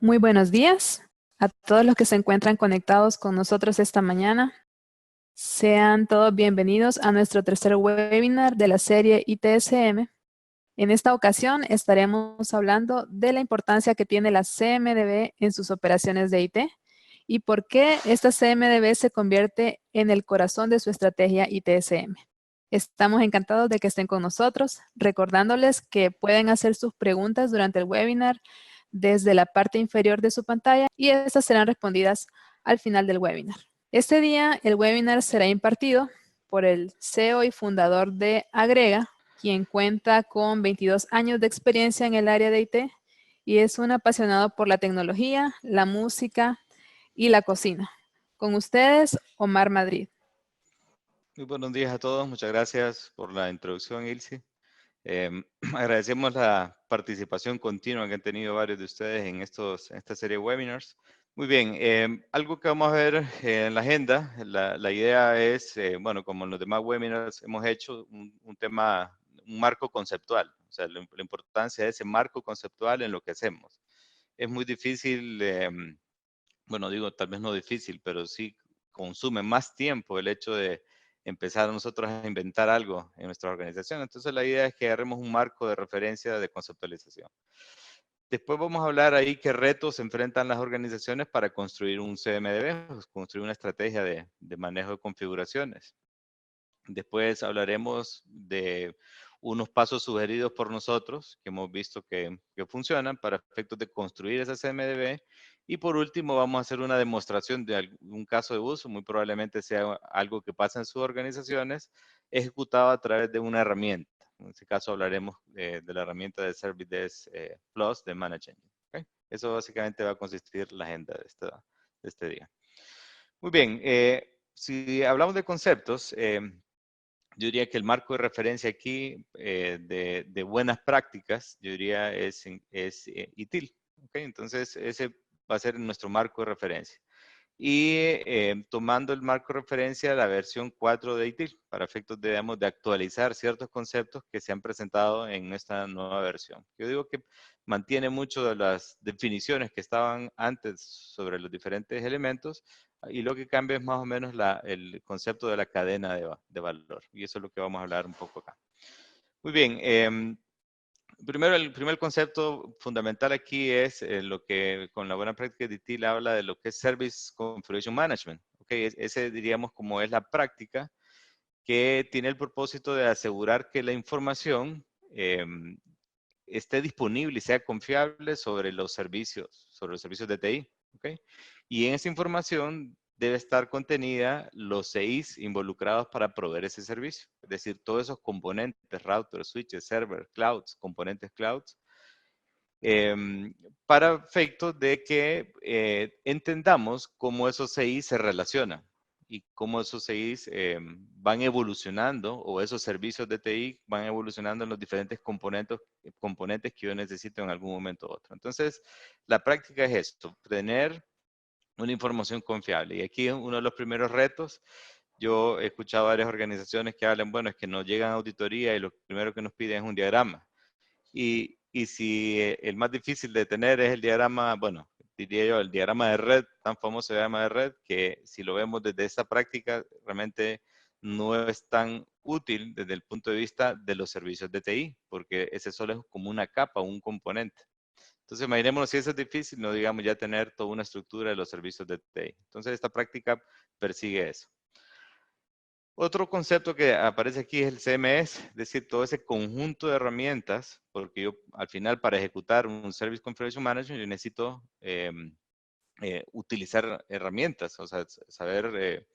Muy buenos días a todos los que se encuentran conectados con nosotros esta mañana. Sean todos bienvenidos a nuestro tercer webinar de la serie ITSM. En esta ocasión estaremos hablando de la importancia que tiene la CMDB en sus operaciones de IT y por qué esta CMDB se convierte en el corazón de su estrategia ITSM. Estamos encantados de que estén con nosotros, recordándoles que pueden hacer sus preguntas durante el webinar desde la parte inferior de su pantalla y estas serán respondidas al final del webinar. Este día el webinar será impartido por el CEO y fundador de Agrega, quien cuenta con 22 años de experiencia en el área de IT y es un apasionado por la tecnología, la música y la cocina. Con ustedes, Omar Madrid. Muy buenos días a todos. Muchas gracias por la introducción, Ilse. Agradecemos la participación continua que han tenido varios de ustedes en esta serie de webinars. Muy bien, algo que vamos a ver en la agenda, la idea es, bueno, como en los demás webinars hemos hecho un tema, un marco conceptual, o sea, la importancia de ese marco conceptual en lo que hacemos. Es muy difícil, bueno, digo, tal vez no difícil, pero sí consume más tiempo el hecho de empezar nosotros a inventar algo en nuestra organización. Entonces la idea es que agarremos un marco de referencia de conceptualización. Después vamos a hablar ahí qué retos enfrentan las organizaciones para construir un CMDB, pues, construir una estrategia de manejo de configuraciones. Después hablaremos de unos pasos sugeridos por nosotros que hemos visto que funcionan para efectos de construir esa CMDB. Y por último vamos a hacer una demostración de algún caso de uso, muy probablemente sea algo que pasa en sus organizaciones, ejecutado a través de una herramienta. En este caso hablaremos de la herramienta de Service Desk Plus de Manage Engine. ¿Okay? Eso básicamente va a consistir la agenda de este día. Muy bien, si hablamos de conceptos, yo diría que el marco de referencia aquí de buenas prácticas, yo diría es ITIL. ¿Okay? Entonces, ese va a ser nuestro marco de referencia. Y tomando el marco de referencia la versión 4 de ITIL, para efectos digamos, de actualizar ciertos conceptos que se han presentado en esta nueva versión. Yo digo que mantiene mucho de las definiciones que estaban antes sobre los diferentes elementos, y lo que cambia es más o menos el concepto de la cadena de valor. Y eso es lo que vamos a hablar un poco acá. Muy bien. Primero, el primer concepto fundamental aquí es lo que con la buena práctica de ITIL habla de lo que es Service Configuration Management. Okay, ese diríamos como es la práctica que tiene el propósito de asegurar que la información esté disponible y sea confiable sobre los servicios de TI. ¿Okay? Y en esa información debe estar contenida los CIs involucrados para proveer ese servicio. Es decir, todos esos componentes, routers, switches, servers, clouds, componentes clouds, para efectos de que entendamos cómo esos CIs se relacionan y cómo esos CIs van evolucionando o esos servicios de TI van evolucionando en los diferentes componentes que yo necesito en algún momento u otro. Entonces, la práctica es esto, tener una información confiable. Y aquí uno de los primeros retos, yo he escuchado varias organizaciones que hablan, bueno, es que nos llegan a auditoría y lo primero que nos piden es un diagrama. Y si el más difícil de tener es el diagrama, bueno, diría yo, el diagrama de red, tan famoso diagrama de red, que si lo vemos desde esta práctica, realmente no es tan útil desde el punto de vista de los servicios de TI, porque ese solo es como una capa, un componente. Entonces, imaginémonos si eso es difícil, no digamos ya tener toda una estructura de los servicios de TI. Entonces, esta práctica persigue eso. Otro concepto que aparece aquí es el CMS, es decir, todo ese conjunto de herramientas, porque yo al final para ejecutar un Service Configuration Management yo necesito utilizar herramientas, o sea, saber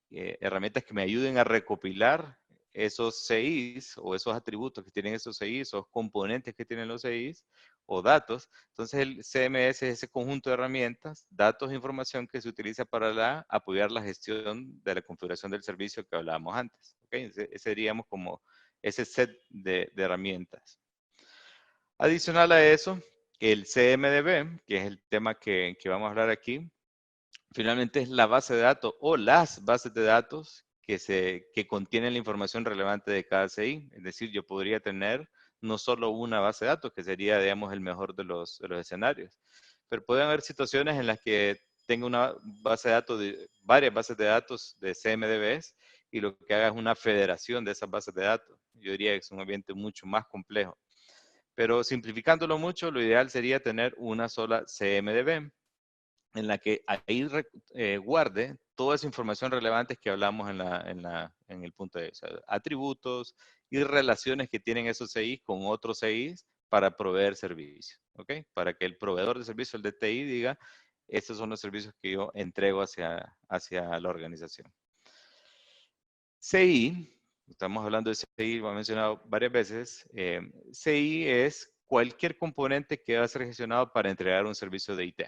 herramientas que me ayuden a recopilar esos CIs o esos atributos que tienen esos CIs, esos componentes que tienen los CIs o datos. Entonces el CMS es ese conjunto de herramientas, datos e información que se utiliza para apoyar la gestión de la configuración del servicio que hablábamos antes. ¿Okay? Ese seríamos como ese set de herramientas. Adicional a eso, el CMDB, que es el tema que vamos a hablar aquí, finalmente es la base de datos o las bases de datos que contienen la información relevante de cada CI. Es decir, yo podría tener no solo una base de datos, que sería, digamos, el mejor de los escenarios, pero pueden haber situaciones en las que tenga una base de datos, varias bases de datos de CMDBs, y lo que haga es una federación de esas bases de datos. Yo diría que es un ambiente mucho más complejo. Pero simplificándolo mucho, lo ideal sería tener una sola CMDB en la que ahí guarde toda esa información relevante que hablamos en el punto de o sea, atributos y relaciones que tienen esos CIs con otros CIs para proveer servicios, ¿ok? Para que el proveedor de servicio, el DTI, diga, estos son los servicios que yo entrego hacia la organización. CI, estamos hablando de CI, lo he mencionado varias veces, CI es cualquier componente que va a ser gestionado para entregar un servicio de IT.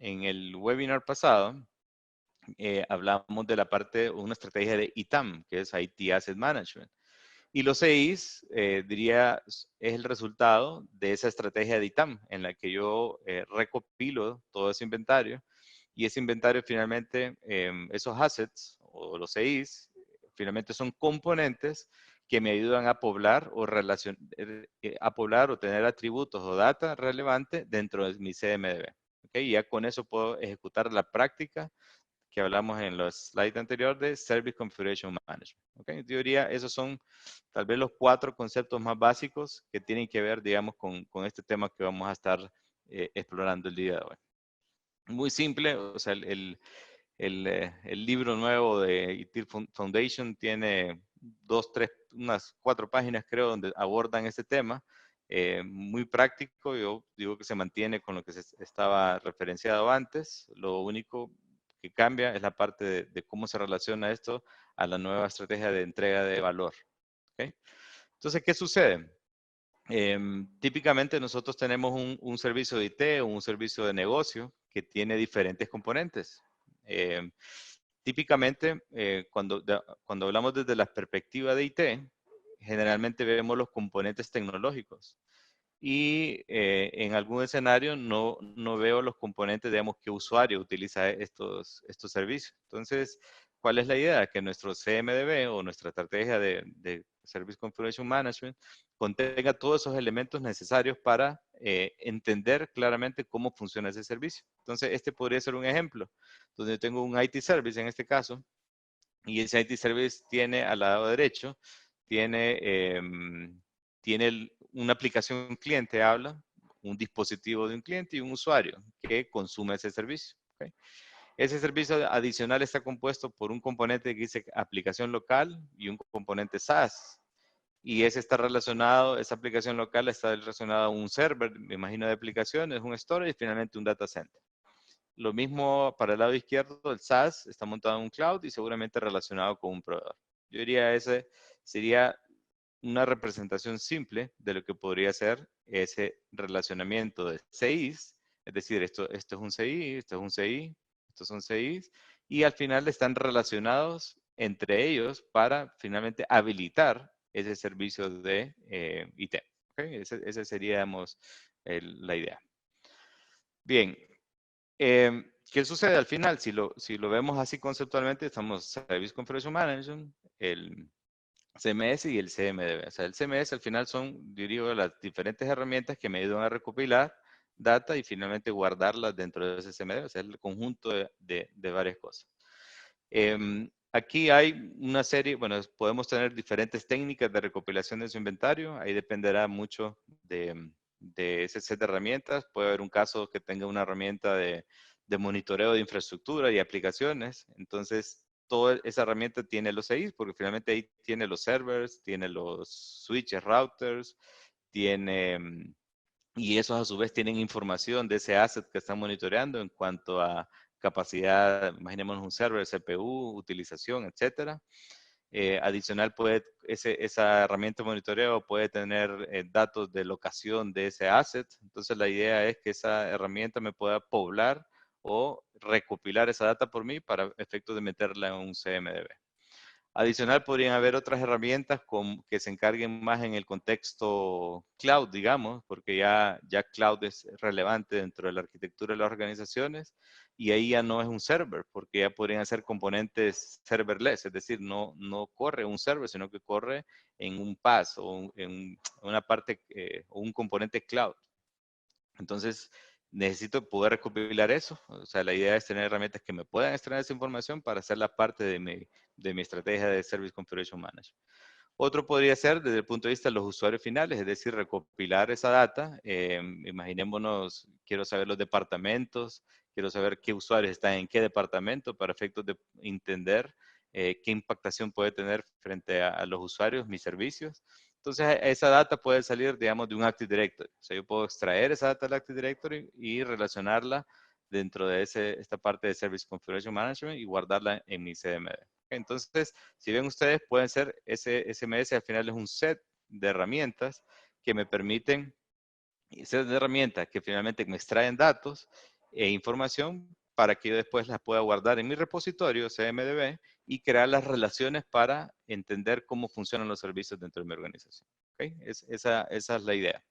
En el webinar pasado, hablamos de la parte, una estrategia de ITAM, que es IT Asset Management. Y los CIs, diría, es el resultado de esa estrategia de ITAM, en la que yo recopilo todo ese inventario, y ese inventario finalmente, esos assets o los CIs, finalmente son componentes que me ayudan a poblar a poblar o tener atributos o data relevante dentro de mi CMDB. ¿Okay? Y ya con eso puedo ejecutar la práctica que hablamos en los slides anteriores de Service Configuration Management. ¿Okay? En teoría, esos son tal vez los 4 conceptos más básicos que tienen que ver, digamos, con este tema que vamos a estar explorando el día de hoy. Muy simple, o sea, el libro nuevo de ITIL Foundation tiene unas 4 páginas, creo, donde abordan este tema. Muy práctico, yo digo que se mantiene con lo que se estaba referenciado antes. Lo único que cambia es la parte de cómo se relaciona esto a la nueva estrategia de entrega de valor. ¿Okay? Entonces, ¿qué sucede? Típicamente nosotros tenemos un servicio de IT o un servicio de negocio que tiene diferentes componentes. Típicamente, cuando hablamos desde la perspectiva de IT, generalmente vemos los componentes tecnológicos. Y en algún escenario no veo los componentes, digamos, que usuario utiliza estos servicios. Entonces, ¿cuál es la idea? Que nuestro CMDB o nuestra estrategia de Service Configuration Management contenga todos esos elementos necesarios para entender claramente cómo funciona ese servicio. Entonces, este podría ser un ejemplo, donde tengo un IT Service en este caso, y ese IT Service tiene al lado derecho, tiene una aplicación cliente, habla, un dispositivo de un cliente y un usuario que consume ese servicio. ¿Okay? Ese servicio adicional está compuesto por un componente que dice aplicación local y un componente SaaS. Y ese está relacionado, esa aplicación local está relacionada a un server, me imagino, de aplicaciones, un storage y finalmente un data center. Lo mismo para el lado izquierdo, el SaaS está montado en un cloud y seguramente relacionado con un proveedor. Yo diría ese sería una representación simple de lo que podría ser ese relacionamiento de CIs, es decir, esto es un CI, esto es un CI, estos son CIs, y al final están relacionados entre ellos para finalmente habilitar ese servicio de IT. ¿Okay? Esa sería, digamos, la idea. Bien, ¿qué sucede al final? Si lo vemos así conceptualmente, estamos Service Configuration Management, el CMS y el CMDB. O sea, el CMS al final son, diría, las diferentes herramientas que me ayudan a recopilar data y finalmente guardarlas dentro de ese CMDB. O sea, el conjunto de varias cosas. Aquí hay una serie, bueno, podemos tener diferentes técnicas de recopilación de su inventario. Ahí dependerá mucho de ese set de herramientas. Puede haber un caso que tenga una herramienta de monitoreo de infraestructura y aplicaciones. Entonces, toda esa herramienta tiene los CIs, porque finalmente ahí tiene los servers, tiene los switches, routers, tiene, y esos a su vez tienen información de ese asset que están monitoreando en cuanto a capacidad, imaginemos un server, CPU, utilización, etcétera. Adicional, esa herramienta de monitoreo puede tener datos de locación de ese asset. Entonces, la idea es que esa herramienta me pueda poblar o recopilar esa data por mí para efectos de meterla en un CMDB. Adicional, podrían haber otras herramientas que se encarguen más en el contexto cloud, digamos, porque ya cloud es relevante dentro de la arquitectura de las organizaciones y ahí ya no es un server, porque ya podrían ser componentes serverless, es decir, no corre un server, sino que corre en un PaaS o en una parte o un componente cloud. Entonces, necesito poder recopilar eso. O sea, la idea es tener herramientas que me puedan extraer esa información para hacerla parte de mi estrategia de Service Configuration Management. Otro podría ser desde el punto de vista de los usuarios finales, es decir, recopilar esa data. Imaginémonos, quiero saber los departamentos, quiero saber qué usuarios están en qué departamento para efectos de entender qué impactación puede tener frente a los usuarios, mis servicios. Entonces, esa data puede salir, digamos, de un Active Directory. O sea, yo puedo extraer esa data del Active Directory y relacionarla dentro de esta parte de Service Configuration Management y guardarla en mi CMD. Entonces, si ven ustedes, pueden ser ese SMS al final es un set de herramientas que me permiten, set de herramientas que finalmente me extraen datos e información para que yo después las pueda guardar en mi repositorio CMDB y crear las relaciones para entender cómo funcionan los servicios dentro de mi organización. ¿Okay? Esa es la idea.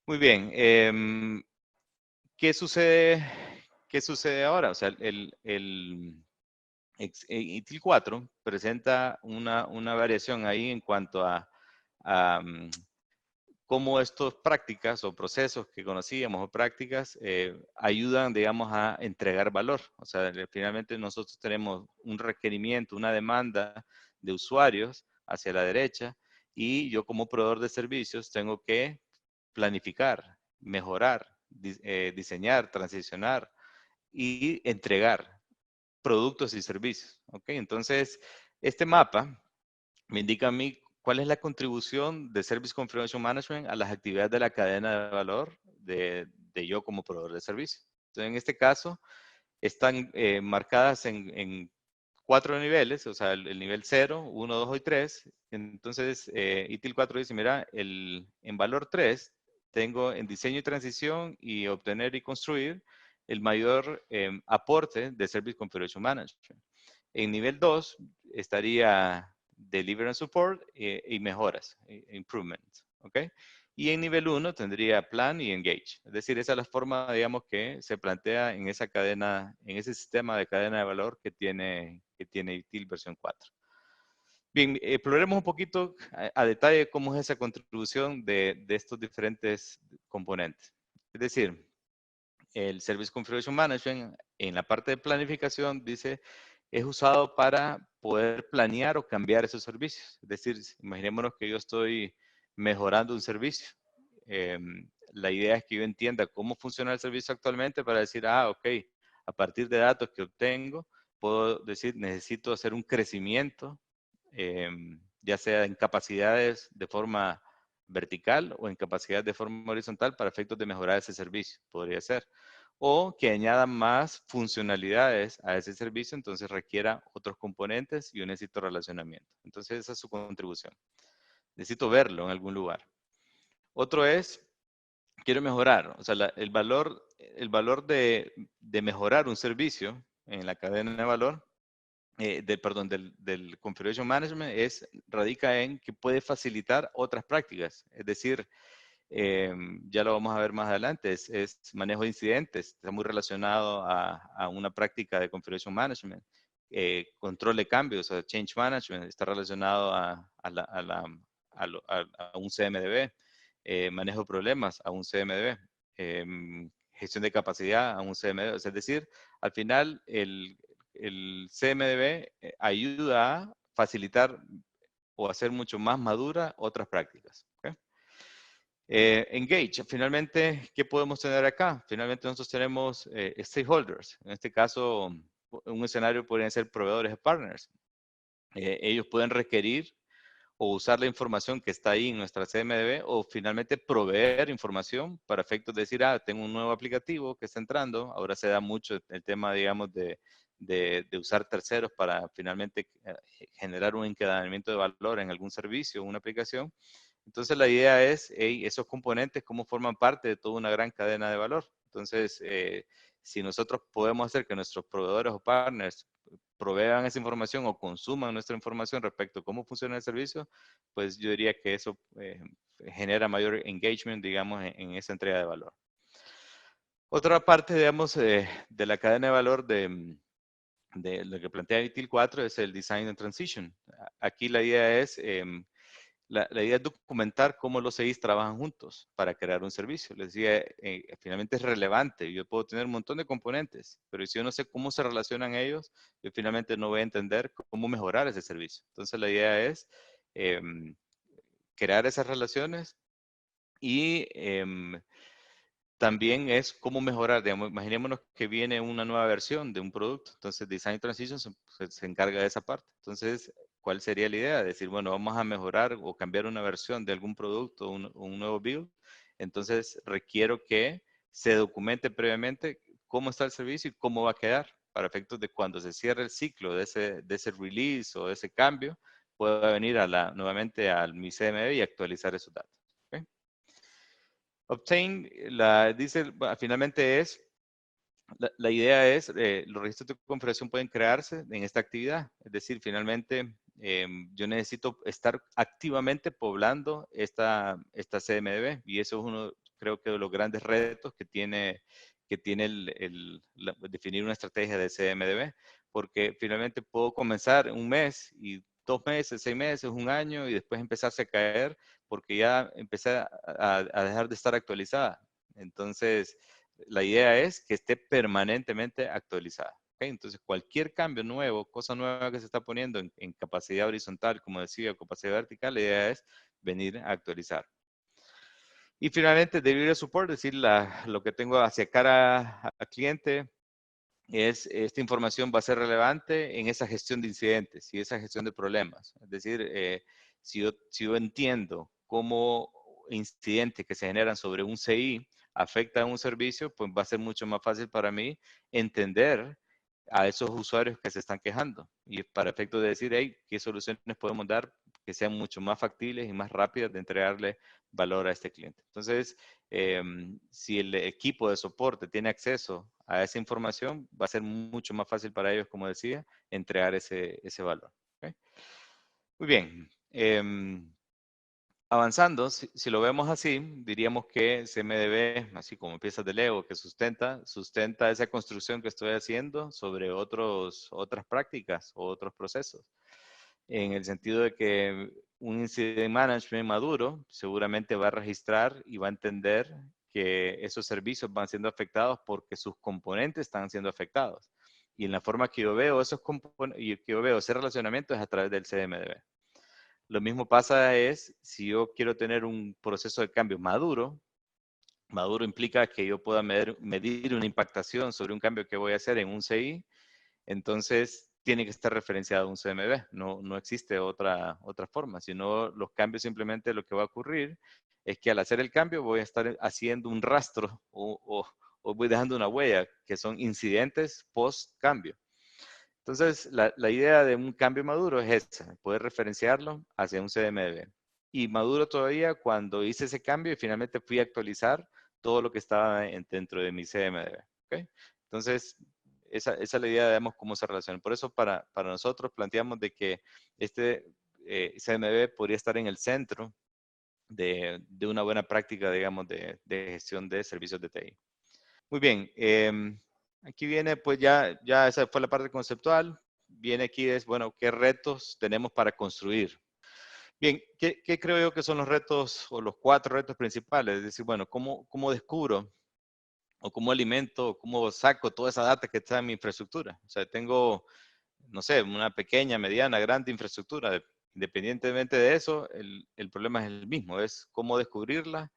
Muy bien. ¿Qué sucede ahora? O sea, ITIL 4 presenta una variación ahí en cuanto a cómo estas prácticas o procesos que conocíamos o prácticas ayudan, digamos, a entregar valor. O sea, finalmente nosotros tenemos un requerimiento, una demanda de usuarios hacia la derecha y yo como proveedor de servicios tengo que planificar, mejorar, diseñar, transicionar y entregar productos y servicios. ¿Ok? Entonces, este mapa me indica a mí cuál es la contribución de Service Configuration Management a las actividades de la cadena de valor de yo como proveedor de servicio. Entonces, en este caso, están marcadas en 4 niveles, o sea, el nivel 0, 1, 2 y 3. Entonces, ITIL 4 dice, mira, en valor 3 tengo en diseño y transición y obtener y construir el mayor aporte de Service Configuration Management. En nivel 2 estaría Deliver and Support y mejoras, improvements, ¿ok? Y en nivel 1 tendría Plan y Engage. Es decir, esa es la forma, digamos, que se plantea en esa cadena, en ese sistema de cadena de valor que tiene ITIL versión 4. Bien, exploremos un poquito a detalle cómo es esa contribución de estos diferentes componentes. Es decir, el Service Configuration Management en la parte de planificación dice es usado para poder planear o cambiar esos servicios. Es decir, imaginémonos que yo estoy mejorando un servicio. La idea es que yo entienda cómo funciona el servicio actualmente para decir, ok, a partir de datos que obtengo, puedo decir, necesito hacer un crecimiento, ya sea en capacidades de forma vertical o en capacidades de forma horizontal para efectos de mejorar ese servicio, podría ser. O que añada más funcionalidades a ese servicio, entonces requiera otros componentes y yo necesito relacionamiento. Entonces esa es su contribución. Necesito verlo en algún lugar. Otro es, quiero mejorar, o sea, el valor de mejorar un servicio en la cadena de valor, del Configuration Management radica en que puede facilitar otras prácticas. Es decir, ya lo vamos a ver más adelante, es manejo de incidentes, está muy relacionado a una práctica de Configuration Management. Control de cambios, o sea, Change Management, está relacionado a un CMDB. Manejo de problemas a un CMDB. Gestión de capacidad a un CMDB. Es decir, al final el CMDB ayuda a facilitar o hacer mucho más madura otras prácticas. ¿Okay? Engage, finalmente, ¿qué podemos tener acá? Finalmente nosotros tenemos stakeholders. En este caso, un escenario podrían ser proveedores de partners. Ellos pueden requerir o usar la información que está ahí en nuestra CMDB o finalmente proveer información para efectos de decir, tengo un nuevo aplicativo que está entrando. Ahora se da mucho el tema, digamos, de usar terceros para finalmente generar un encadenamiento de valor en algún servicio o una aplicación. Entonces la idea es, esos componentes, cómo forman parte de toda una gran cadena de valor. Entonces, si nosotros podemos hacer que nuestros proveedores o partners provean esa información o consuman nuestra información respecto a cómo funciona el servicio, pues yo diría que eso genera mayor engagement, digamos, en esa entrega de valor. Otra parte, digamos, de la cadena de valor de lo que plantea ITIL 4 es el Design and Transition. Aquí la idea es la idea es documentar cómo los CIs trabajan juntos para crear un servicio. Les decía, finalmente es relevante. Yo puedo tener un montón de componentes, pero si yo no sé cómo se relacionan ellos, yo finalmente no voy a entender cómo mejorar ese servicio. Entonces la idea es crear esas relaciones y también es cómo mejorar. Digamos, imaginémonos que viene una nueva versión de un producto. Entonces, Design Transition se encarga de esa parte. Entonces, ¿cuál sería la idea? Decir, bueno, vamos a mejorar o cambiar una versión de algún producto o un nuevo build. Entonces, requiero que se documente previamente cómo está el servicio y cómo va a quedar para efectos de cuando se cierre el ciclo de ese release o de ese cambio, pueda venir nuevamente al mi CMD y actualizar esos datos. ¿Okay? Obtain, finalmente la idea es, los registros de configuración pueden crearse en esta actividad. Es decir, finalmente, yo necesito estar activamente poblando esta CMDB y eso es uno, creo que de los grandes retos que tiene definir una estrategia de CMDB, porque finalmente puedo comenzar un mes y 2 meses, 6 meses, un año y después empezarse a caer porque ya empecé a dejar de estar actualizada. Entonces, la idea es que esté permanentemente actualizada. ¿Okay? Entonces, cualquier cambio nuevo, cosa nueva que se está poniendo en capacidad horizontal, como decía, capacidad vertical, la idea es venir a actualizar. Y finalmente, delivery support, es decir, lo que tengo hacia cara al cliente, esta información va a ser relevante en esa gestión de incidentes y esa gestión de problemas. Es decir, si yo entiendo cómo incidentes que se generan sobre un CI afectan a un servicio, pues va a ser mucho más fácil para mí entender a esos usuarios que se están quejando y para efecto de decir, hey, ¿qué soluciones podemos dar que sean mucho más factibles y más rápidas de entregarle valor a este cliente? Entonces, si el equipo de soporte tiene acceso a esa información, va a ser mucho más fácil para ellos, como decía, entregar ese valor. ¿Okay? Muy bien. Avanzando, si lo vemos así, diríamos que CMDB, así como piezas de Lego que sustenta esa construcción que estoy haciendo sobre otras prácticas o otros procesos. En el sentido de que un incident management maduro seguramente va a registrar y va a entender que esos servicios van siendo afectados porque sus componentes están siendo afectados. Y en la forma que yo veo ese relacionamiento es a través del CMDB. Lo mismo pasa si yo quiero tener un proceso de cambio maduro implica que yo pueda medir una impactación sobre un cambio que voy a hacer en un CI, entonces tiene que estar referenciado a un CMB, no existe otra forma, sino los cambios simplemente lo que va a ocurrir es que al hacer el cambio voy a estar haciendo un rastro o voy dejando una huella, que son incidentes post cambio. Entonces, la idea de un cambio maduro es esa, poder referenciarlo hacia un CMDB. Y maduro todavía cuando hice ese cambio y finalmente fui a actualizar todo lo que estaba dentro de mi CMDB. ¿Okay? Entonces, esa es la idea, digamos, cómo se relaciona. Por eso, para nosotros planteamos de que este CMDB podría estar en el centro de una buena práctica, digamos, de gestión de servicios de TI. Muy bien. Aquí viene, pues ya esa fue la parte conceptual. Viene aquí bueno, ¿qué retos tenemos para construir? Bien, ¿qué creo yo que son los retos o los 4 retos principales? Es decir, bueno, ¿cómo descubro o cómo alimento o cómo saco toda esa data que está en mi infraestructura? O sea, tengo, no sé, una pequeña, mediana, grande infraestructura. Independientemente de eso, el problema es el mismo, es cómo descubrirla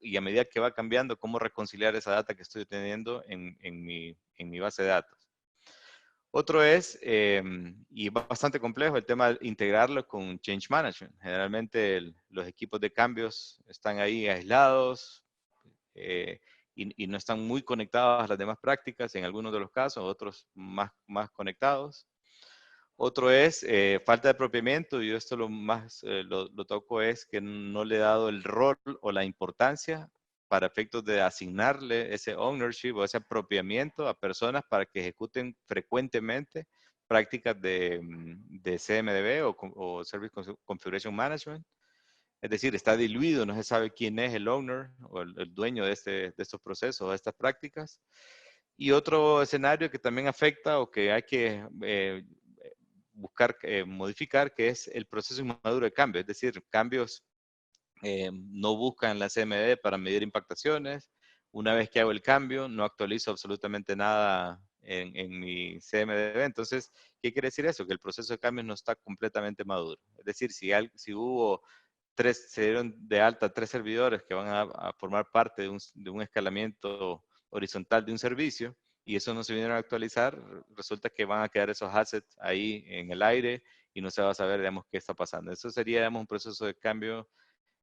y a medida que va cambiando, cómo reconciliar esa data que estoy teniendo en mi base de datos. Otro es, y bastante complejo, el tema de integrarlo con Change Management. Generalmente los equipos de cambios están ahí aislados y no están muy conectados a las demás prácticas, en algunos de los casos, otros más conectados. Otro es falta de apropiamiento, y esto lo toco es que no le he dado el rol o la importancia para efectos de asignarle ese ownership o ese apropiamiento a personas para que ejecuten frecuentemente prácticas de CMDB o Service Configuration Management. Es decir, está diluido, no se sabe quién es el owner o el dueño de estos procesos, de estas prácticas. Y otro escenario que también afecta o que hay que buscar modificar, que es el proceso inmaduro de cambio. Es decir, cambios no buscan la CMD para medir impactaciones. Una vez que hago el cambio, no actualizo absolutamente nada en mi CMDB. Entonces, ¿qué quiere decir eso? Que el proceso de cambio no está completamente maduro. Es decir, si hubo se dieron de alta 3 servidores que van a formar parte de un escalamiento horizontal de un servicio, y eso no se vinieron a actualizar, resulta que van a quedar esos assets ahí en el aire y no se va a saber, digamos, qué está pasando. Eso sería, digamos, un proceso de cambio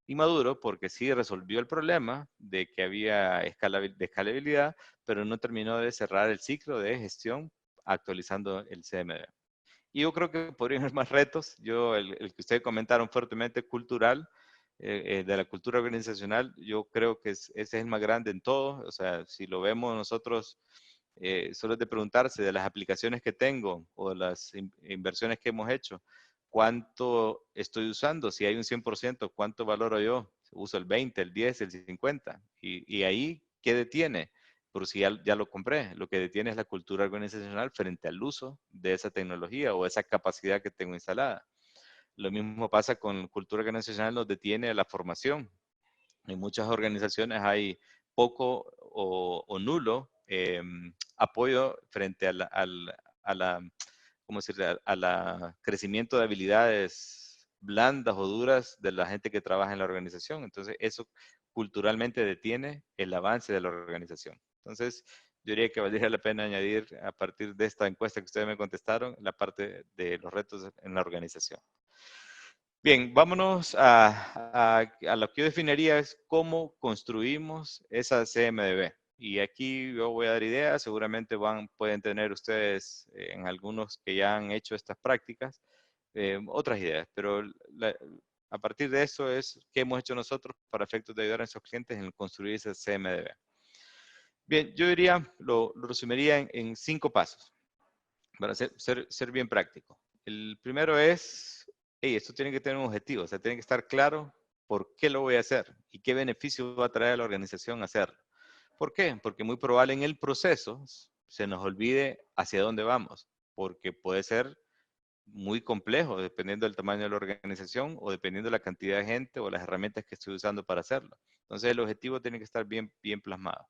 inmaduro porque sí resolvió el problema de que había escalabilidad, pero no terminó de cerrar el ciclo de gestión actualizando el CMD. Y yo creo que podrían haber más retos. El que ustedes comentaron fuertemente cultural, de la cultura organizacional, yo creo que ese es el más grande en todo. O sea, si lo vemos nosotros, solo es de preguntarse de las aplicaciones que tengo o de las inversiones que hemos hecho, ¿cuánto estoy usando? Si hay un 100%, ¿cuánto valoro yo? Uso el 20, el 10, el 50. Y ahí, ¿qué detiene? Por si ya lo compré. Lo que detiene es la cultura organizacional frente al uso de esa tecnología o esa capacidad que tengo instalada. Lo mismo pasa con cultura organizacional, nos detiene la formación. En muchas organizaciones hay poco o nulo apoyo frente a la ¿cómo decirle? A la crecimiento de habilidades blandas o duras de la gente que trabaja en la organización. Entonces, eso culturalmente detiene el avance de la organización. Entonces, yo diría que valdría la pena añadir a partir de esta encuesta que ustedes me contestaron, la parte de los retos en la organización. Bien, vámonos a lo que yo definiría es cómo construimos esa CMDB. Y aquí yo voy a dar ideas, seguramente pueden tener ustedes, en algunos que ya han hecho estas prácticas, otras ideas, pero a partir de eso es qué hemos hecho nosotros para efectos de ayudar a nuestros clientes en construir esa CMDB. Bien, yo diría, lo resumiría en 5 pasos, para ser bien práctico. El primero es, esto tiene que tener un objetivo, o sea, tiene que estar claro por qué lo voy a hacer y qué beneficio va a traer a la organización hacerlo. ¿Por qué? Porque muy probable en el proceso se nos olvide hacia dónde vamos, porque puede ser muy complejo dependiendo del tamaño de la organización o dependiendo de la cantidad de gente o las herramientas que estoy usando para hacerlo. Entonces el objetivo tiene que estar bien plasmado.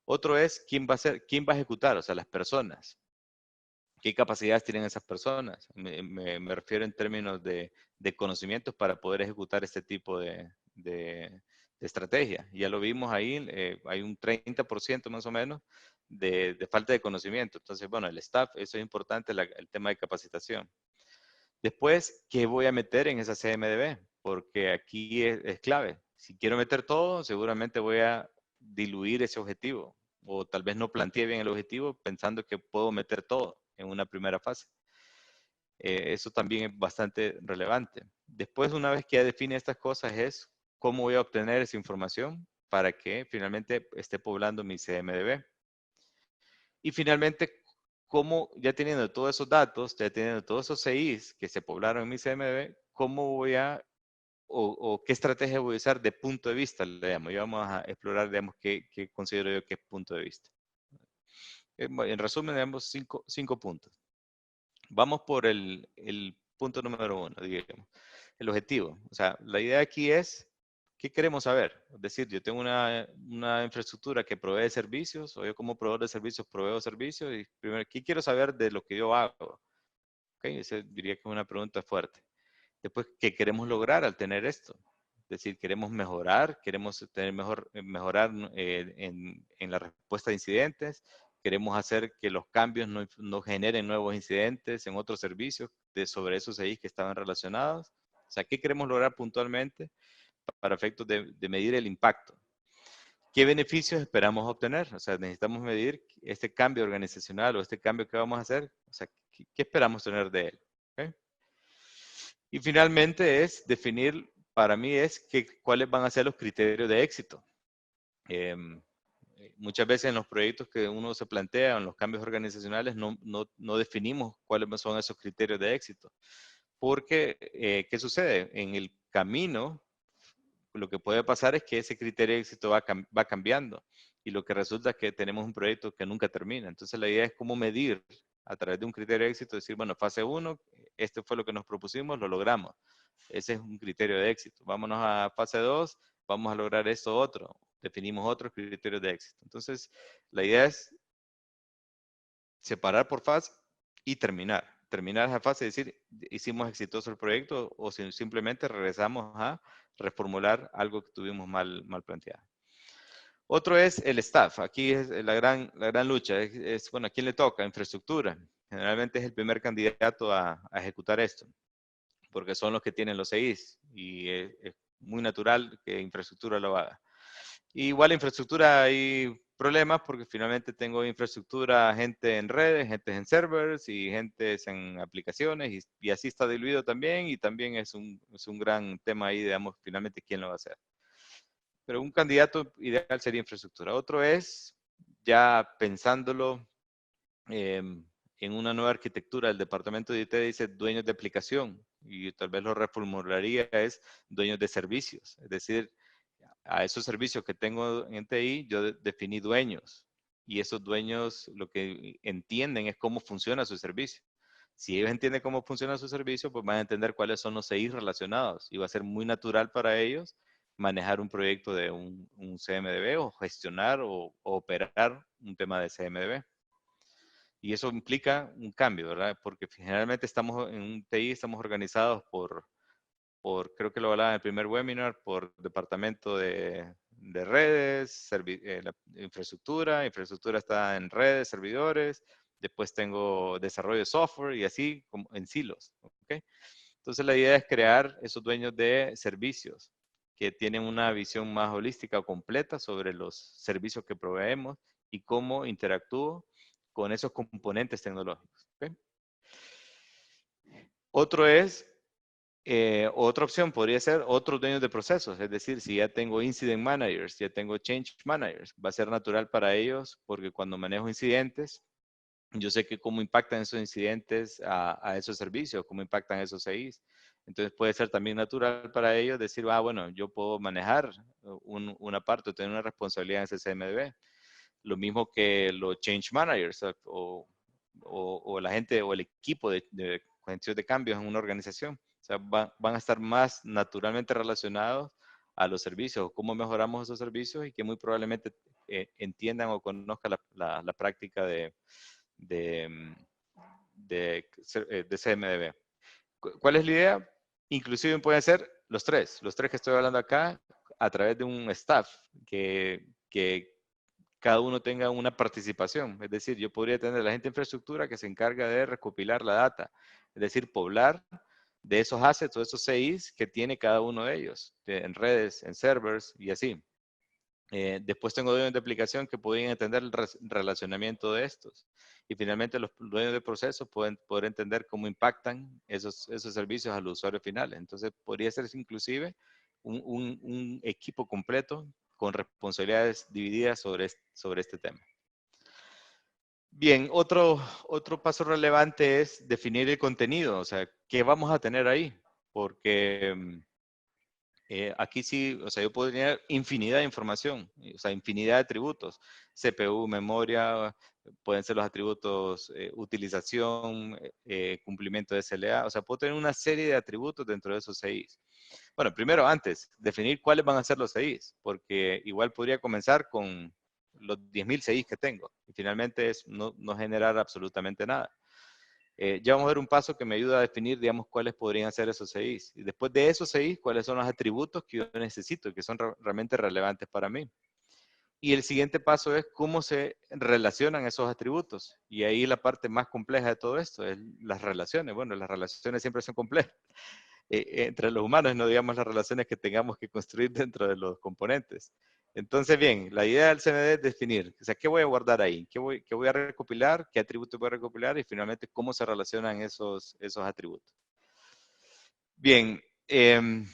Otro es quién va a ejecutar, o sea, las personas. ¿Qué capacidades tienen esas personas? Me refiero en términos de conocimientos para poder ejecutar este tipo de estrategia. Ya lo vimos ahí, hay un 30% más o menos de falta de conocimiento. Entonces, bueno, el staff, eso es importante, el tema de capacitación. Después, ¿qué voy a meter en esa CMDB? Porque aquí es clave. Si quiero meter todo, seguramente voy a diluir ese objetivo. O tal vez no planteé bien el objetivo pensando que puedo meter todo en una primera fase. Eso también es bastante relevante. Después, una vez que ya define estas cosas, es cómo voy a obtener esa información para que finalmente esté poblando mi CMDB. Y finalmente, cómo, ya teniendo todos esos datos, ya teniendo todos esos CIs que se poblaron en mi CMDB, cómo voy a, o qué estrategia voy a usar de punto de vista, le llamo. Y vamos a explorar, digamos, qué considero yo que es punto de vista. En resumen, digamos, cinco puntos. Vamos por el punto número 1, digamos. El objetivo. O sea, la idea aquí es, ¿qué queremos saber? Es decir, yo tengo una infraestructura que provee servicios, o yo como proveedor de servicios proveo servicios, y primero, ¿qué quiero saber de lo que yo hago? Okay, esa diría que es una pregunta fuerte. Después, ¿qué queremos lograr al tener esto? Es decir, queremos mejorar, queremos mejorar en la respuesta a incidentes, queremos hacer que los cambios no generen nuevos incidentes en otros servicios sobre esos ahí que estaban relacionados. O sea, ¿qué queremos lograr puntualmente para efectos de medir el impacto? ¿Qué beneficios esperamos obtener? O sea, necesitamos medir este cambio organizacional o este cambio que vamos a hacer. O sea, ¿qué esperamos tener de él? ¿Okay? Y finalmente es definir, para mí cuáles van a ser los criterios de éxito. Muchas veces en los proyectos que uno se plantea, en los cambios organizacionales, no definimos cuáles son esos criterios de éxito. Porque, ¿qué sucede? En el camino, lo que puede pasar es que ese criterio de éxito va cambiando y lo que resulta es que tenemos un proyecto que nunca termina. Entonces la idea es cómo medir a través de un criterio de éxito, decir, bueno, fase 1, este fue lo que nos propusimos, lo logramos. Ese es un criterio de éxito. Vámonos a fase 2, vamos a lograr esto otro. Definimos otros criterios de éxito. Entonces, la idea es separar por fase y terminar. Terminar esa fase y decir, hicimos exitoso el proyecto o si simplemente regresamos a reformular algo que tuvimos mal planteado. Otro es el staff. Aquí es la gran lucha. Bueno, ¿a quién le toca? Infraestructura. Generalmente es el primer candidato a ejecutar esto, porque son los que tienen los CIs y es muy natural que infraestructura lo haga. Igual infraestructura hay problemas porque finalmente tengo infraestructura, gente en redes, gente en servers y gente en aplicaciones y así está diluido también y también es un gran tema ahí, digamos, finalmente quién lo va a hacer. Pero un candidato ideal sería infraestructura. Otro es, ya pensándolo en una nueva arquitectura, el departamento de IT dice dueños de aplicación y tal vez lo reformularía es dueños de servicios. Es decir, a esos servicios que tengo en TI, yo definí dueños y esos dueños lo que entienden es cómo funciona su servicio. Si ellos entienden cómo funciona su servicio, pues van a entender cuáles son los CI relacionados y va a ser muy natural para ellos manejar un proyecto de un CMDB o gestionar o operar un tema de CMDB. Y eso implica un cambio, ¿verdad? Porque generalmente estamos en un TI, estamos organizados por creo que lo hablaba en el primer webinar, por departamento de redes, la infraestructura está en redes, servidores, después tengo desarrollo de software y así como en silos, ¿ok? Entonces la idea es crear esos dueños de servicios que tienen una visión más holística o completa sobre los servicios que proveemos y cómo interactúo con esos componentes tecnológicos, ¿ok? Otro es otra opción podría ser otros dueños de procesos, es decir, si ya tengo incident managers, ya tengo change managers, va a ser natural para ellos porque cuando manejo incidentes, yo sé que cómo impactan esos incidentes a esos servicios, cómo impactan esos CIs. Entonces puede ser también natural para ellos decir, bueno, yo puedo manejar una parte, tener una responsabilidad en ese CMDB. Lo mismo que los change managers o la gente o el equipo de gestión de cambios en una organización. O sea, van a estar más naturalmente relacionados a los servicios, cómo mejoramos esos servicios y que muy probablemente entiendan o conozcan la práctica de CMDB. ¿Cuál es la idea? Inclusive pueden ser los tres que estoy hablando acá, a través de un staff que cada uno tenga una participación. Es decir, yo podría tener la gente de infraestructura que se encarga de recopilar la data, es decir, poblar de esos assets o esos CIs que tiene cada uno de ellos, en redes, en servers y así. Después tengo dueños de aplicación que pueden entender el relacionamiento de estos. Y finalmente los dueños de procesos pueden poder entender cómo impactan esos servicios a los usuarios finales. Entonces podría ser inclusive un equipo completo con responsabilidades divididas sobre este tema. Bien, otro paso relevante es definir el contenido, o sea, ¿qué vamos a tener ahí? Porque aquí sí, o sea, yo puedo tener infinidad de información, o sea, infinidad de atributos, CPU, memoria, pueden ser los atributos utilización, cumplimiento de SLA, o sea, puedo tener una serie de atributos dentro de esos CIs. Bueno, primero, antes, definir cuáles van a ser los CIs, porque igual podría comenzar con los 10.000 CIs que tengo, y finalmente es no generar absolutamente nada. Ya vamos a ver un paso que me ayuda a definir, digamos, cuáles podrían ser esos CIs. Y después de esos CIs, cuáles son los atributos que yo necesito, que son realmente relevantes para mí. Y el siguiente paso es cómo se relacionan esos atributos. Y ahí la parte más compleja de todo esto es las relaciones. Bueno, las relaciones siempre son complejas. Entre los humanos, no digamos las relaciones que tengamos que construir dentro de los componentes. Entonces, bien, la idea del CMD es definir, o sea, ¿qué voy a guardar ahí? ¿Qué voy a recopilar? ¿Qué atributos voy a recopilar? Y finalmente, ¿cómo se relacionan esos atributos? Bien, en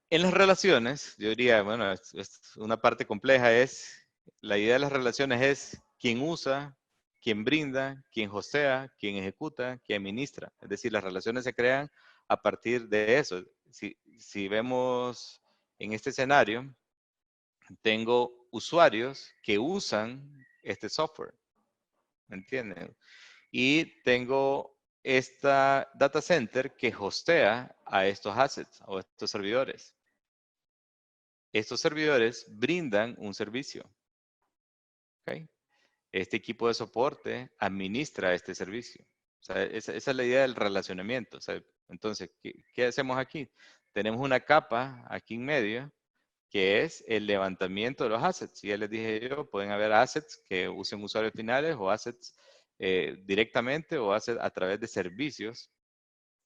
las relaciones, yo diría, bueno, es una parte compleja es, la idea de las relaciones es quién usa, quién brinda, quién hostea, quién ejecuta, quién administra. Es decir, las relaciones se crean a partir de eso. Si vemos en este escenario, tengo usuarios que usan este software, ¿me entienden? Y tengo esta data center que hostea a estos assets o estos servidores. Estos servidores brindan un servicio. ¿Okay? Este equipo de soporte administra este servicio. O sea, esa es la idea del relacionamiento. O sea, entonces, ¿qué hacemos aquí? Tenemos una capa aquí en medio que es el levantamiento de los assets. Ya les dije yo, pueden haber assets que usen usuarios finales o assets directamente o assets a través de servicios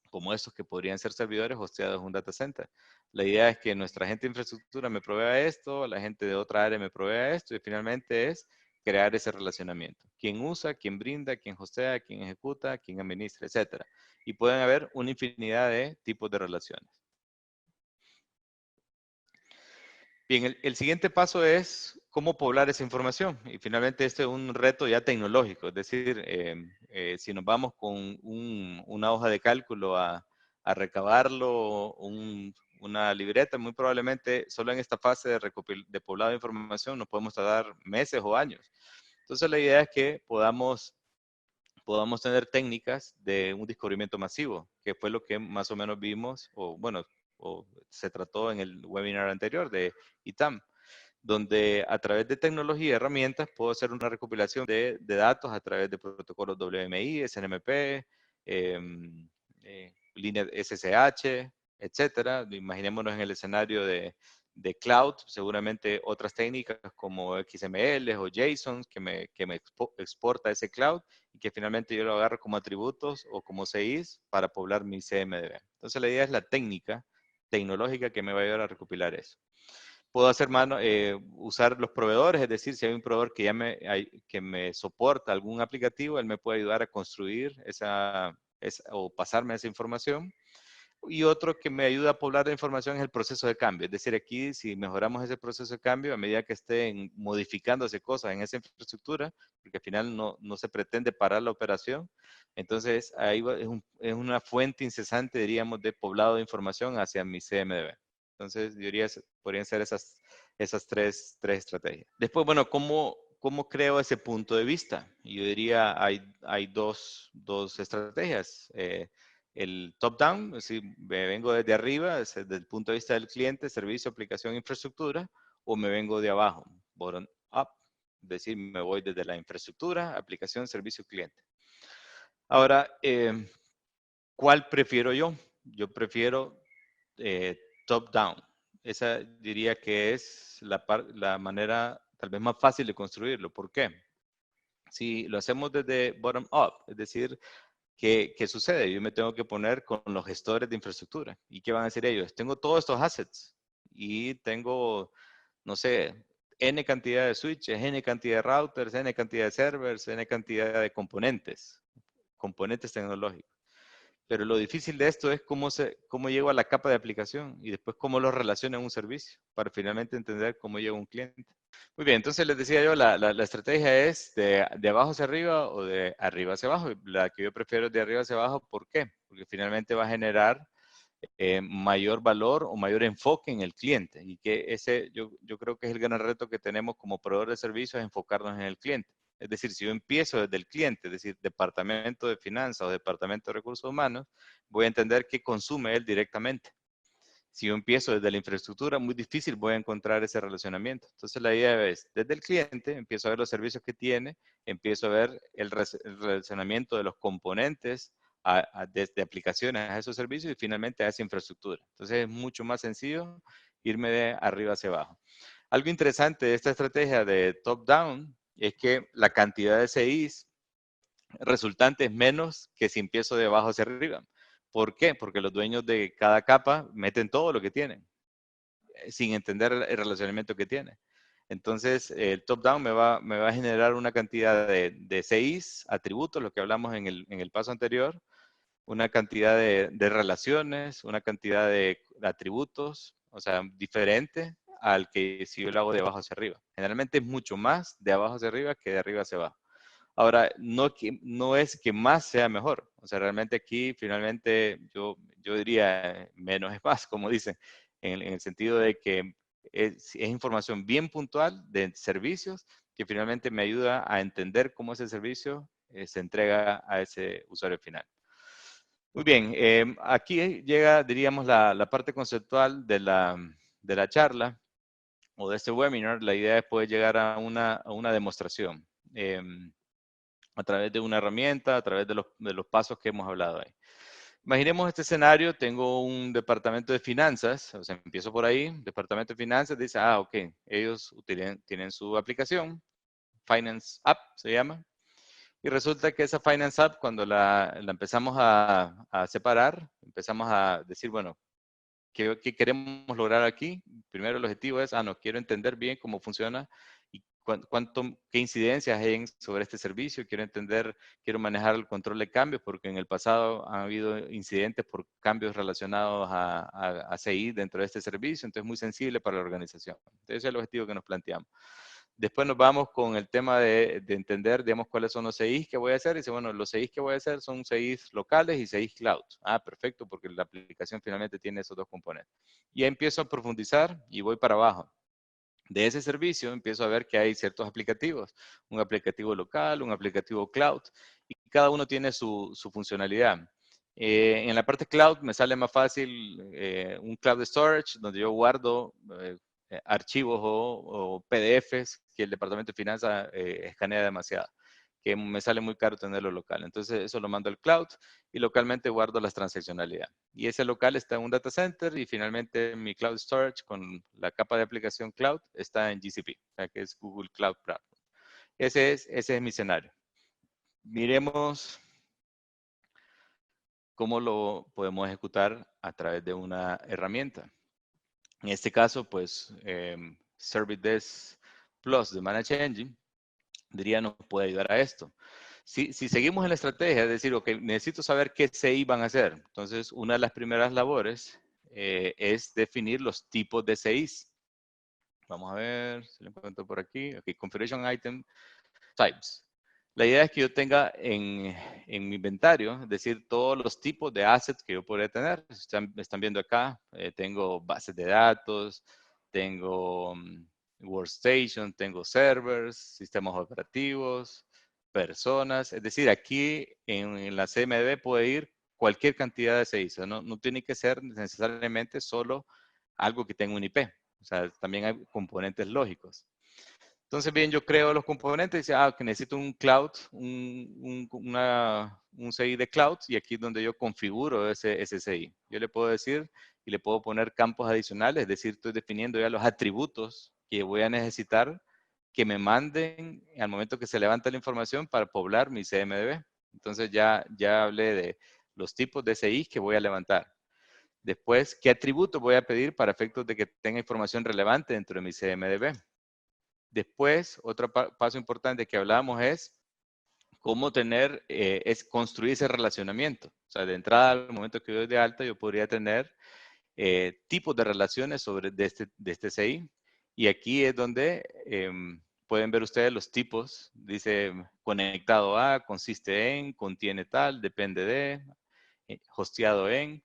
como estos que podrían ser servidores hosteados en un data center. La idea es que nuestra gente de infraestructura me provea esto, la gente de otra área me provea esto y finalmente es crear ese relacionamiento. Quién usa, quién brinda, quién hostea, quién ejecuta, quién administra, etcétera. Y pueden haber una infinidad de tipos de relaciones. Bien, el siguiente paso es cómo poblar esa información. Y finalmente este es un reto ya tecnológico. Es decir, si nos vamos con una hoja de cálculo a recabarlo, una libreta, muy probablemente solo en esta fase de poblado de información nos podemos tardar meses o años. Entonces la idea es que podamos tener técnicas de un descubrimiento masivo, que fue lo que más o menos vimos, o bueno, o se trató en el webinar anterior de ITAM, donde a través de tecnología y herramientas puedo hacer una recopilación de datos a través de protocolos WMI, SNMP, líneas SSH, etcétera. Imaginémonos en el escenario de cloud, seguramente otras técnicas como XML o JSON que me exporta ese cloud y que finalmente yo lo agarro como atributos o como CIs para poblar mi CMDB. Entonces la idea es la técnica tecnológica que me va a ayudar a recopilar eso. Puedo hacer usar los proveedores, es decir, si hay un proveedor que me soporta algún aplicativo, él me puede ayudar a construir o pasarme esa información. Y otro que me ayuda a poblar la información es el proceso de cambio. Es decir, aquí si mejoramos ese proceso de cambio a medida que estén modificándose cosas en esa infraestructura, porque al final no se pretende parar la operación, entonces ahí es una fuente incesante, diríamos, de poblado de información hacia mi CMDB. Entonces, yo diría, podrían ser esas tres estrategias. Después, bueno, ¿cómo creo ese punto de vista? Yo diría, hay dos estrategias. El top-down, es decir, me vengo desde arriba, desde el punto de vista del cliente, servicio, aplicación, infraestructura, o me vengo de abajo, bottom-up, es decir, me voy desde la infraestructura, aplicación, servicio, cliente. Ahora, ¿cuál prefiero yo? Yo prefiero top-down. Esa diría que es la manera tal vez más fácil de construirlo. ¿Por qué? Si lo hacemos desde bottom-up, es decir, ¿qué sucede? Yo me tengo que poner con los gestores de infraestructura. ¿Y qué van a decir ellos? Tengo todos estos assets y tengo, no sé, N cantidad de switches, N cantidad de routers, N cantidad de servers, N cantidad de componentes tecnológicos. Pero lo difícil de esto es cómo llego a la capa de aplicación y después cómo lo relaciono en un servicio para finalmente entender cómo llega un cliente. Muy bien, entonces les decía yo, la estrategia es de abajo hacia arriba o de arriba hacia abajo. La que yo prefiero es de arriba hacia abajo. ¿Por qué? Porque finalmente va a generar mayor valor o mayor enfoque en el cliente. Y que yo creo que es el gran reto que tenemos como proveedor de servicios, enfocarnos en el cliente. Es decir, si yo empiezo desde el cliente, es decir, departamento de finanzas o departamento de recursos humanos, voy a entender qué consume él directamente. Si yo empiezo desde la infraestructura, muy difícil voy a encontrar ese relacionamiento. Entonces la idea es, desde el cliente, empiezo a ver los servicios que tiene, empiezo a ver el relacionamiento de los componentes desde aplicaciones a esos servicios y finalmente a esa infraestructura. Entonces es mucho más sencillo irme de arriba hacia abajo. Algo interesante de esta estrategia de top-down es que la cantidad de CIs resultante es menos que si empiezo de abajo hacia arriba. ¿Por qué? Porque los dueños de cada capa meten todo lo que tienen, sin entender el relacionamiento que tiene. Entonces, el top-down me va a generar una cantidad de CIs, atributos, lo que hablamos en el paso anterior, una cantidad de relaciones, una cantidad de atributos, o sea, diferente al que si yo lo hago de abajo hacia arriba. Generalmente es mucho más de abajo hacia arriba que de arriba hacia abajo. Ahora, no es que más sea mejor. O sea, realmente aquí finalmente yo diría menos es más, como dicen, en el sentido de que es información bien puntual de servicios que finalmente me ayuda a entender cómo ese servicio se entrega a ese usuario final. Muy bien, aquí llega, diríamos, la parte conceptual de la charla o de este webinar. La idea es poder llegar a una demostración a través de una herramienta, a través de los pasos que hemos hablado ahí. Imaginemos este escenario, tengo un departamento de finanzas, o sea, empiezo por ahí, departamento de finanzas, dice, ok, ellos tienen su aplicación, Finance App se llama, y resulta que esa Finance App, cuando la empezamos a separar, empezamos a decir, bueno, ¿qué queremos lograr aquí? Primero el objetivo es, no, quiero entender bien cómo funciona y qué incidencias hay sobre este servicio. Quiero manejar el control de cambios porque en el pasado han habido incidentes por cambios relacionados a CI dentro de este servicio, entonces es muy sensible para la organización. Entonces ese es el objetivo que nos planteamos. Después nos vamos con el tema de entender, digamos, cuáles son los CIs que voy a hacer. Y dice, bueno, los CIs que voy a hacer son CIs locales y CIs cloud. Perfecto, porque la aplicación finalmente tiene esos dos componentes. Y ahí empiezo a profundizar y voy para abajo. De ese servicio empiezo a ver que hay ciertos aplicativos. Un aplicativo local, un aplicativo cloud. Y cada uno tiene su funcionalidad. En la parte cloud me sale más fácil un cloud storage, donde yo guardo archivos o PDFs que el departamento de finanzas escanea demasiado, que me sale muy caro tenerlo local. Entonces eso lo mando al cloud y localmente guardo las transaccionalidades. Y ese local está en un data center y finalmente mi cloud storage con la capa de aplicación cloud está en GCP, o sea que es Google Cloud Platform. Ese es mi escenario. Miremos cómo lo podemos ejecutar a través de una herramienta. En este caso, pues, Service Desk Plus de Manage Engine, diría, nos puede ayudar a esto. Si seguimos en la estrategia, es decir, ok, necesito saber qué CI van a hacer. Entonces, una de las primeras labores es definir los tipos de CIs. Vamos a ver si lo encuentro por aquí. Ok, Configuration Item Types. La idea es que yo tenga en mi inventario, es decir, todos los tipos de assets que yo podría tener. Están viendo acá, tengo bases de datos, tengo workstation, tengo servers, sistemas operativos, personas. Es decir, aquí en la CMDB puede ir cualquier cantidad de CIs. No tiene que ser necesariamente solo algo que tenga un IP. O sea, también hay componentes lógicos. Entonces, bien, yo creo los componentes y dice, que necesito un cloud, un CI de cloud, y aquí es donde yo configuro ese CI. Yo le puedo decir y le puedo poner campos adicionales, es decir, estoy definiendo ya los atributos que voy a necesitar que me manden al momento que se levanta la información para poblar mi CMDB. Entonces, ya hablé de los tipos de CI que voy a levantar. Después, ¿qué atributos voy a pedir para efectos de que tenga información relevante dentro de mi CMDB? Después, otro paso importante que hablamos es cómo construir ese relacionamiento. O sea, de entrada, al momento que yo doy de alta, yo podría tener tipos de relaciones de este CI. Y aquí es donde pueden ver ustedes los tipos. Dice conectado a, consiste en, contiene tal, depende de, hosteado en.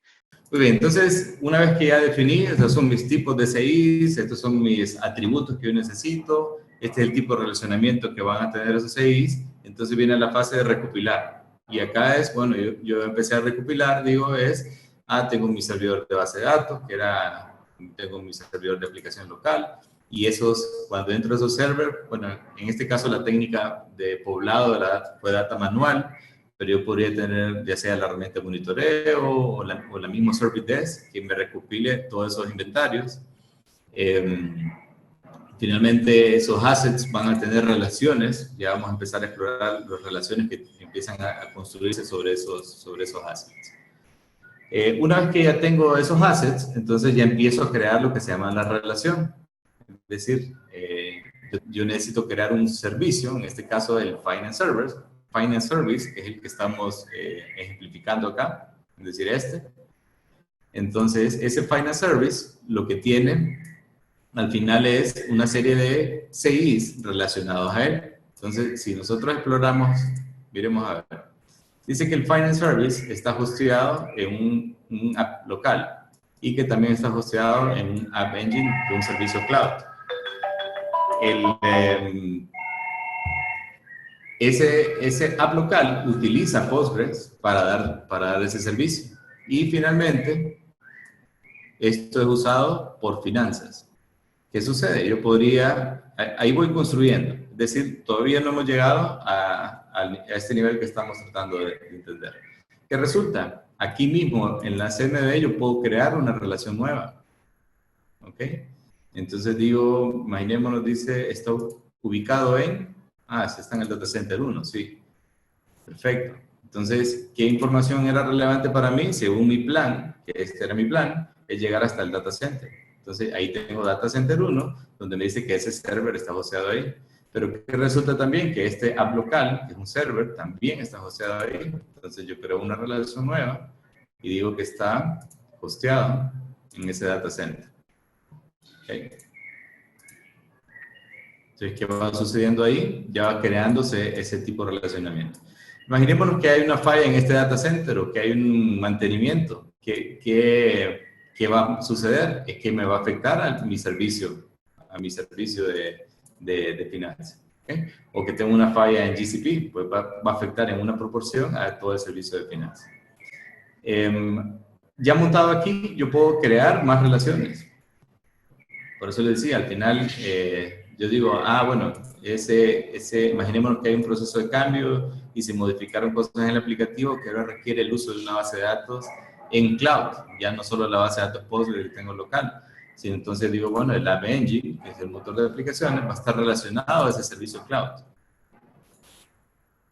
Muy bien, entonces, una vez que ya definí, estos son mis tipos de CIs, estos son mis atributos que yo necesito, este es el tipo de relacionamiento que van a tener esos CIs, entonces viene la fase de recopilar. Y acá es, bueno, yo empecé a recopilar, tengo mi servidor de base de datos, tengo mi servidor de aplicación local, y cuando entro a esos servers, bueno, en este caso la técnica de poblado fue data manual, pero yo podría tener ya sea la herramienta de monitoreo o la misma Service Desk que me recopile todos esos inventarios. Finalmente, esos assets van a tener relaciones. Ya vamos a empezar a explorar las relaciones que empiezan a construirse sobre esos assets. Una vez que ya tengo esos assets, entonces ya empiezo a crear lo que se llama la relación. Es decir, yo necesito crear un servicio, en este caso el Finance Service, que es el que estamos ejemplificando acá, es decir, Entonces, ese Finance Service lo que tiene al final es una serie de CIs relacionados a él. Entonces, si nosotros exploramos, miremos a ver. Dice que el Finance Service está hosteado en un app local y que también está hosteado en un App Engine de un servicio cloud. ese app local utiliza Postgres para dar ese servicio. Y finalmente, esto es usado por finanzas. ¿Qué sucede? Yo podría, ahí voy construyendo. Es decir, todavía no hemos llegado a este nivel que estamos tratando de entender. ¿Qué resulta? Aquí mismo, en la CMDB, yo puedo crear una relación nueva. ¿Ok? Entonces digo, imaginémonos, dice, está ubicado en, está en el data center 1, sí. Perfecto. Entonces, ¿qué información era relevante para mí? Según mi plan, que este era mi plan, es llegar hasta el data center. Entonces, ahí tengo data center 1, donde me dice que ese server está hosteado ahí. Pero ¿qué resulta también? Que este app local, que es un server, también está hosteado ahí. Entonces, yo creo una relación nueva y digo que está hosteado en ese data center. Okay. Entonces, ¿qué va sucediendo ahí? Ya va creándose ese tipo de relacionamiento. Imaginémonos que hay una falla en este data center o que hay un mantenimiento. ¿Qué va a suceder? Es que me va a afectar a mi servicio de finanzas. ¿Okay? O que tengo una falla en GCP, pues va a afectar en una proporción a todo el servicio de finanzas. Ya montado aquí, yo puedo crear más relaciones. Por eso les decía, al final, yo digo, bueno, imaginémonos que hay un proceso de cambio y se modificaron cosas en el aplicativo que ahora requiere el uso de una base de datos en cloud, ya no solo la base de datos Postgres que tengo local, sino entonces digo, bueno, el App Engine, que es el motor de aplicaciones, va a estar relacionado a ese servicio cloud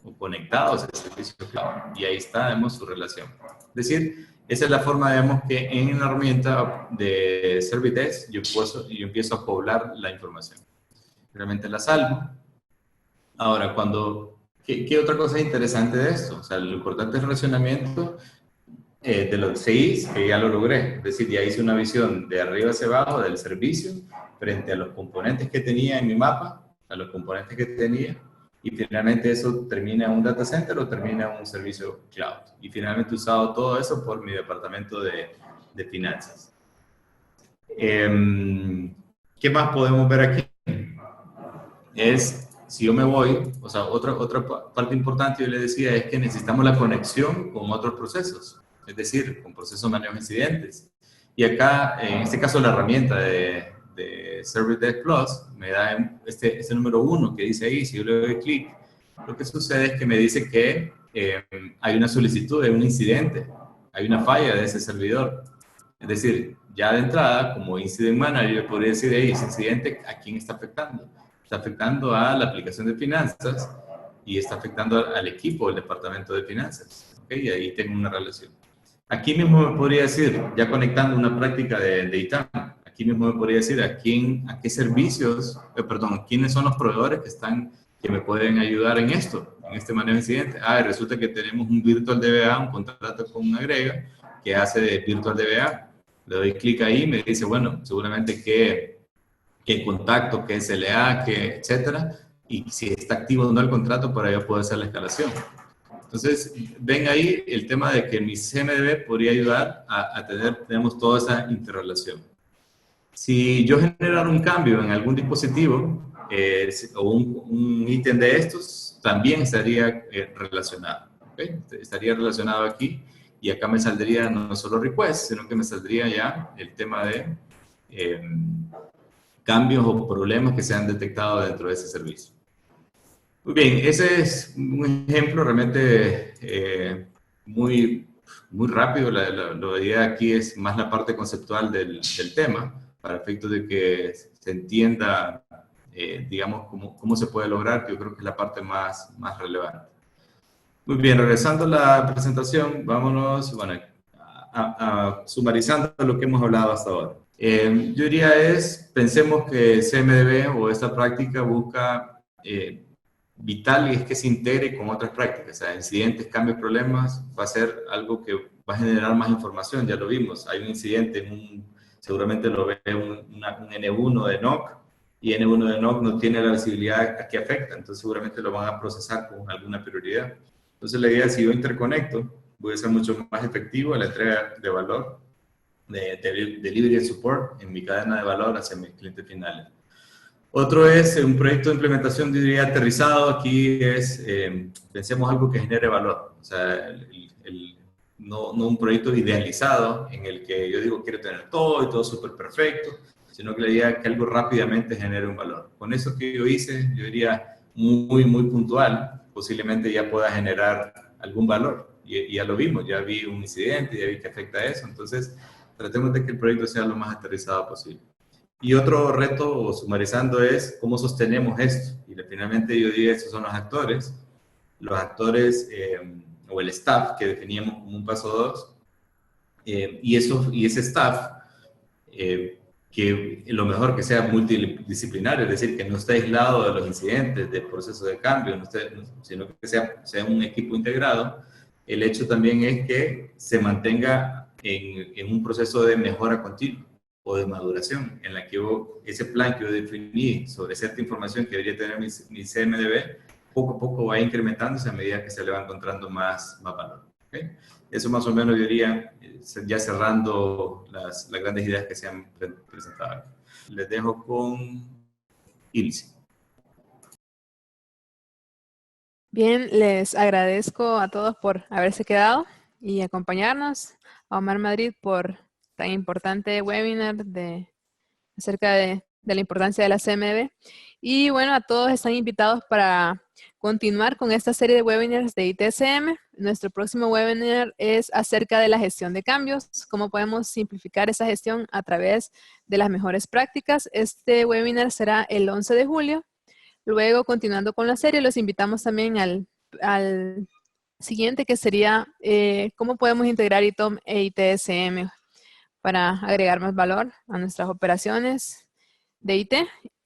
o conectado a ese servicio cloud, y ahí está, vemos su relación. Es decir, esa es la forma, digamos, que en la herramienta de Servidesk yo empiezo a poblar la información. Realmente la salvo. Ahora, ¿qué otra cosa es interesante de esto? O sea, lo importante es el relacionamiento de los CIs, que ya lo logré. Es decir, ya hice una visión de arriba hacia abajo del servicio frente a los componentes que tenía en mi mapa, a los componentes que tenía, y finalmente eso termina en un data center o termina en un servicio cloud. Y finalmente he usado todo eso por mi departamento de finanzas. ¿Qué más podemos ver aquí? Si yo me voy, o sea, otra parte importante, yo le decía, es que necesitamos la conexión con otros procesos, es decir, con procesos de manejo de incidentes. Y acá, en este caso, la herramienta de Servidesk Plus me da este número 1 que dice ahí. Si yo le doy clic, lo que sucede es que me dice que hay una solicitud de un incidente, hay una falla de ese servidor. Es decir, ya de entrada, como Incident Manager, yo podría decir, ese incidente, ¿a quién está afectando? Está afectando a la aplicación de finanzas y está afectando al equipo del departamento de finanzas. ¿Okay? Y ahí tengo una relación. Aquí mismo me podría decir, ya conectando una práctica de ITAM, aquí mismo me podría decir a qué servicios, quiénes son los proveedores que me pueden ayudar en esto, en este manejo de incidentes. Resulta que tenemos un Virtual DBA, un contrato con una Agrega que hace de Virtual DBA. Le doy clic ahí y me dice, bueno, seguramente qué contacto, qué SLA, etcétera, y si está activo o no el contrato, para yo poder hacer la escalación. Entonces, ven ahí el tema de que mi CMDB podría ayudar a tenemos toda esa interrelación. Si yo generara un cambio en algún dispositivo o un ítem de estos, también estaría relacionado. ¿Okay? Estaría relacionado aquí y acá me saldría no solo request, sino que me saldría ya el tema de cambios o problemas que se han detectado dentro de ese servicio. Muy bien, ese es un ejemplo realmente muy rápido. La idea aquí es más la parte conceptual del tema, para efectos de que se entienda, digamos, cómo se puede lograr, que yo creo que es la parte más relevante. Muy bien, regresando a la presentación, vámonos, bueno, sumarizando lo que hemos hablado hasta ahora. Yo diría pensemos que CMDB o esta práctica busca vital y es que se integre con otras prácticas, o sea, incidentes, cambios, problemas, va a ser algo que va a generar más información, ya lo vimos, hay un incidente, seguramente lo ve un N1 de NOC, y N1 de NOC no tiene la visibilidad a qué afecta, entonces seguramente lo van a procesar con alguna prioridad. Entonces la idea es, si yo interconecto, voy a ser mucho más efectivo en la entrega de valor, de delivery and support en mi cadena de valor hacia mis clientes finales. Otro es un proyecto de implementación, diría, aterrizado. Aquí es, pensemos algo que genere valor. O sea, no un proyecto idealizado en el que yo digo quiero tener todo y todo súper perfecto, sino que la idea es que algo rápidamente genere un valor. Con eso que yo hice, yo diría muy puntual, posiblemente ya pueda generar algún valor. Y ya lo vimos, ya vi un incidente, ya vi que afecta a eso. Entonces, tratemos de que el proyecto sea lo más aterrizado posible. Y otro reto, sumarizando, es cómo sostenemos esto. Y finalmente yo diría, estos son los actores o el staff que definíamos como un paso 2. Y ese staff, que lo mejor que sea multidisciplinario, es decir, que no esté aislado de los incidentes, del proceso de cambio, sino que sea un equipo integrado. El hecho también es que se mantenga en un proceso de mejora continua o de maduración, en la que ese plan que yo definí sobre cierta información que debería tener mi CMDB, poco a poco va incrementándose a medida que se le va encontrando más valor. ¿Okay? Eso más o menos yo diría, ya cerrando las grandes ideas que se han presentado. Les dejo con Ilse. Bien, les agradezco a todos por haberse quedado y acompañarnos. A Omar Madrid por tan importante webinar acerca de la importancia de la CMB. Y bueno, a todos están invitados para continuar con esta serie de webinars de ITSM. Nuestro próximo webinar es acerca de la gestión de cambios, cómo podemos simplificar esa gestión a través de las mejores prácticas. Este webinar será el 11 de julio. Luego, continuando con la serie, los invitamos también al siguiente, que sería cómo podemos integrar ITOM e ITSM para agregar más valor a nuestras operaciones de IT.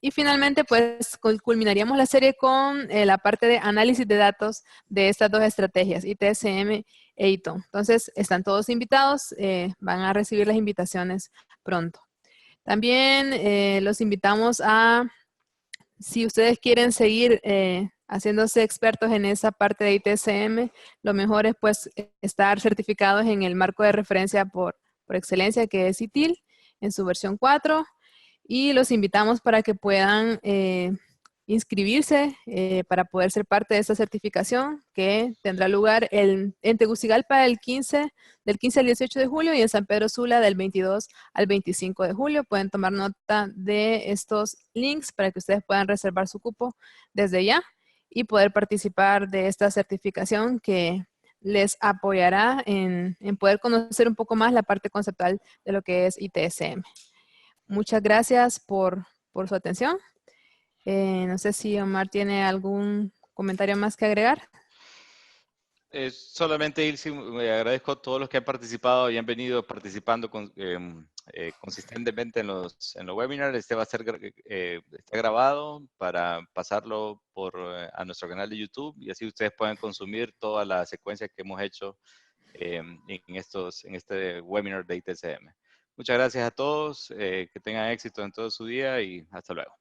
Y finalmente, pues, culminaríamos la serie con la parte de análisis de datos de estas dos estrategias, ITSM e ITOM. Entonces, están todos invitados, van a recibir las invitaciones pronto. También los invitamos a, si ustedes quieren seguir haciéndose expertos en esa parte de ITSM, lo mejor es pues estar certificados en el marco de referencia por excelencia, que es ITIL, en su versión 4. Y los invitamos para que puedan inscribirse para poder ser parte de esta certificación que tendrá lugar en Tegucigalpa del 15 al 18 de julio y en San Pedro Sula del 22 al 25 de julio. Pueden tomar nota de estos links para que ustedes puedan reservar su cupo desde ya y poder participar de esta certificación que les apoyará en poder conocer un poco más la parte conceptual de lo que es ITSM. Muchas gracias por su atención. No sé si Omar tiene algún comentario más que agregar. Solamente, Ilse, me agradezco a todos los que han participado y han venido participando consistentemente en los webinars. Este va a ser está grabado para pasarlo a nuestro canal de YouTube y así ustedes pueden consumir toda la secuencia que hemos hecho en este webinar de ITSM. Muchas gracias a todos, que tengan éxito en todo su día y hasta luego.